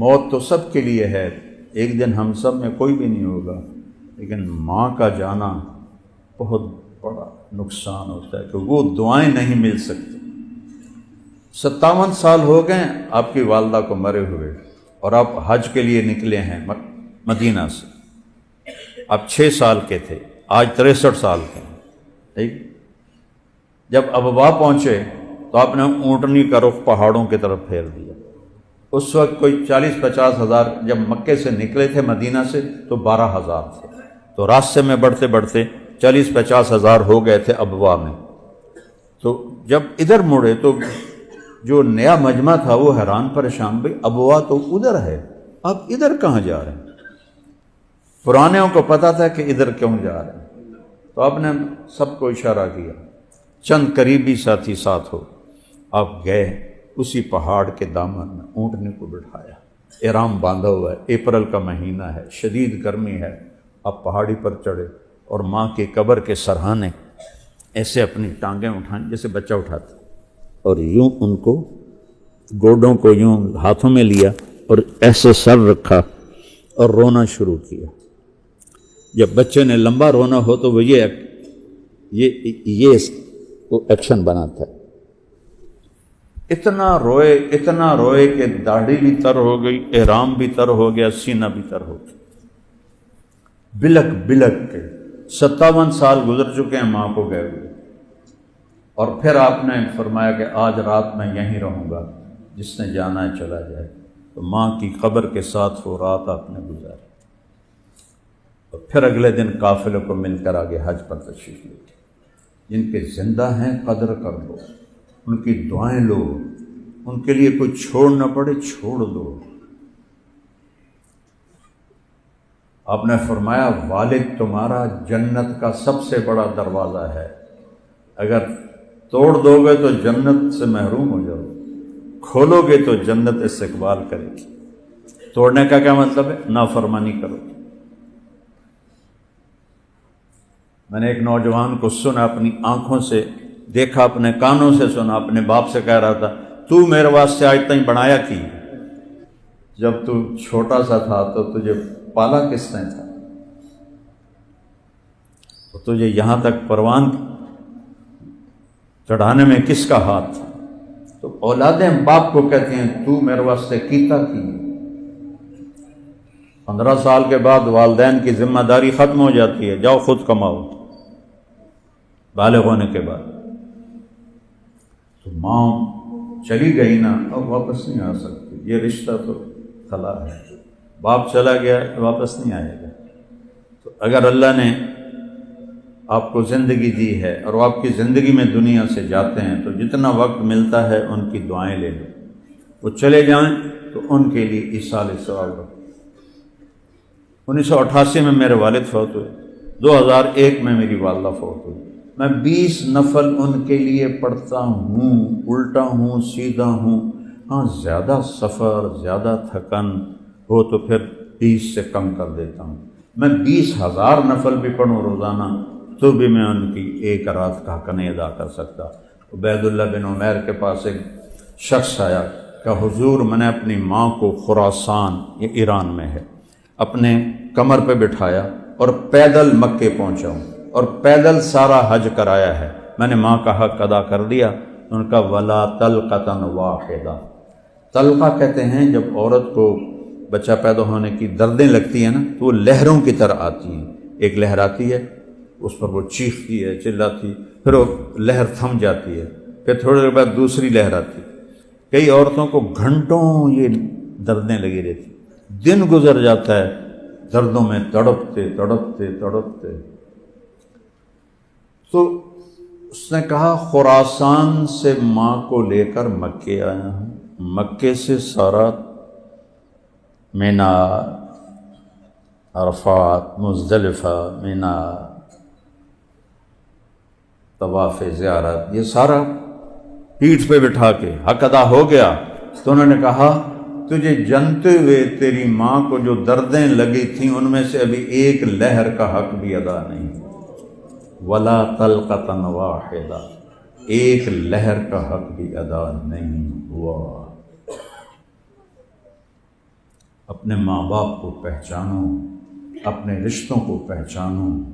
موت تو سب کے لیے ہے، ایک دن ہم سب میں کوئی بھی نہیں ہوگا، لیکن ماں کا جانا بہت بڑا نقصان ہوتا ہے کہ وہ دعائیں نہیں مل سکتی۔ 57 سال ہو گئے آپ کی والدہ کو مرے ہوئے، اور آپ حج کے لیے نکلے ہیں مدینہ سے۔ آپ 6 سال کے تھے، آج 63 سال کے ہیں، ٹھیک؟ جب ابوا پہنچے تو آپ نے اونٹنی کا رخ پہاڑوں کی طرف پھیر دیا۔ اس وقت کوئی 40-50 ہزار، جب مکے سے نکلے تھے مدینہ سے تو 12,000 تھے، تو راستے میں بڑھتے بڑھتے 40-50 ہزار ہو گئے تھے ابوا میں۔ تو جب ادھر مڑے تو جو نیا مجمع تھا وہ حیران پریشان، بھئی ابوا تو ادھر ہے، آپ ادھر کہاں جا رہے ہیں؟ پرانیوں کو پتا تھا کہ ادھر کیوں جا رہے ہیں، تو آپ نے سب کو اشارہ کیا، چند قریبی ساتھی ساتھ ہو، آپ گئے اسی پہاڑ کے دامن میں، اونٹنے کو بٹھایا، احرام باندھا ہوا ہے، اپریل کا مہینہ ہے، شدید گرمی ہے، آپ پہاڑی پر چڑھے اور ماں کی قبر کے سرہانے ایسے اپنی ٹانگیں اٹھائیں جیسے بچہ اٹھاتا، اور یوں ان کو گوڈوں کو یوں ہاتھوں میں لیا اور ایسے سر رکھا اور رونا شروع کیا۔ جب بچے نے لمبا رونا ہو تو وہ یہ ایکشن بناتا ہے۔ اتنا روئے کہ داڑھی بھی تر ہو گئی، احرام بھی تر ہو گیا، سینہ بھی تر ہو گیا، بلک بلک کے 57 سال گزر چکے ہیں ماں کو گئے ہوئے، اور پھر آپ نے فرمایا کہ آج رات میں یہیں رہوں گا، جس نے جانا ہے چلا جائے۔ تو ماں کی قبر کے ساتھ وہ رات آپ نے گزاری، اور پھر اگلے دن قافلے کو مل کر آگے حج پر تشریف لے گئے۔ جن کے زندہ ہیں قدر کر لو، ان کی دعائیں لو، ان کے لیے کوئی چھوڑ نہ پڑے چھوڑ دو۔ آپ نے فرمایا والد تمہارا جنت کا سب سے بڑا دروازہ ہے، اگر توڑ دو گے تو جنت سے محروم ہو جاؤ، کھولو گے تو جنت استقبال کرے گی۔ توڑنے کا کیا مطلب ہے؟ نافرمانی کرو گے۔ میں نے ایک نوجوان کو سنا، اپنی آنکھوں سے دیکھا، اپنے کانوں سے سنا، اپنے باپ سے کہہ رہا تھا تو میرے واسطے آج تک بنایا کی؟ جب تو چھوٹا سا تھا تو تجھے پالا کس نے تھا؟ تو تجھے یہاں تک پروان چڑھانے میں کس کا ہاتھ تھا؟ تو اولادیں باپ کو کہتی ہیں تو میرے واسطے کیتا کی۔ 15 سال کے بعد والدین کی ذمہ داری ختم ہو جاتی ہے، جاؤ خود کماؤ، بالغ ہونے کے بعد۔ تو ماں چلی گئی نا، اب واپس نہیں آ سکتی، یہ رشتہ تو خلا ہے، باپ چلا گیا واپس نہیں آئے گا۔ تو اگر اللہ نے آپ کو زندگی دی ہے اور آپ کی زندگی میں دنیا سے جاتے ہیں تو جتنا وقت ملتا ہے ان کی دعائیں لے لو، وہ چلے جائیں تو ان کے لیے ایصال ثواب رکھو۔ 1988 میں میرے والد فوت ہوئے، 2001 میں میری والدہ فوت ہوئی، میں 20 نفل ان کے لیے پڑھتا ہوں، الٹا ہوں سیدھا ہوں، ہاں زیادہ سفر زیادہ تھکن ہو تو پھر 20 سے کم کر دیتا ہوں۔ میں 20,000 نفل بھی پڑھوں روزانہ تو بھی میں ان کی ایک رات کا حق نہیں ادا کر سکتا۔ عبید اللہ بن عمیر کے پاس ایک شخص آیا کہ حضور میں نے اپنی ماں کو خراسان، یہ ایران میں ہے، اپنے کمر پہ بٹھایا اور پیدل مکے پہنچا ہوں اور پیدل سارا حج کرایا ہے، میں نے ماں کا حق ادا کر دیا۔ ان کا ولا طلقۃ واحدہ، طلقہ کہتے ہیں جب عورت کو بچہ پیدا ہونے کی دردیں لگتی ہیں نا تو وہ لہروں کی طرح آتی ہیں، ایک لہر آتی ہے اس پر وہ چیختی ہے چلاتی، پھر وہ لہر تھم جاتی ہے، پھر تھوڑی دیر بعد دوسری لہر آتی ہے۔ کئی عورتوں کو گھنٹوں یہ دردیں لگی رہتی، دن گزر جاتا ہے دردوں میں تڑپتے تڑپتے تڑپتے۔ تو اس نے کہا خراسان سے ماں کو لے کر مکے آیا ہوں، مکے سے سارا مینا، عرفات، مزدلفہ، مینا، طواف زیارت، یہ سارا پیٹھ پہ بٹھا کے حق ادا ہو گیا۔ تو انہوں نے کہا تجھے جانتے ہوئے تیری ماں کو جو دردیں لگی تھیں ان میں سے ابھی ایک لہر کا حق بھی ادا نہیں، ولا طلقۃ واحدہ، ایک لہر کا حق بھی ادا نہیں ہوا۔ اپنے ماں باپ کو پہچانو، اپنے رشتوں کو پہچانو،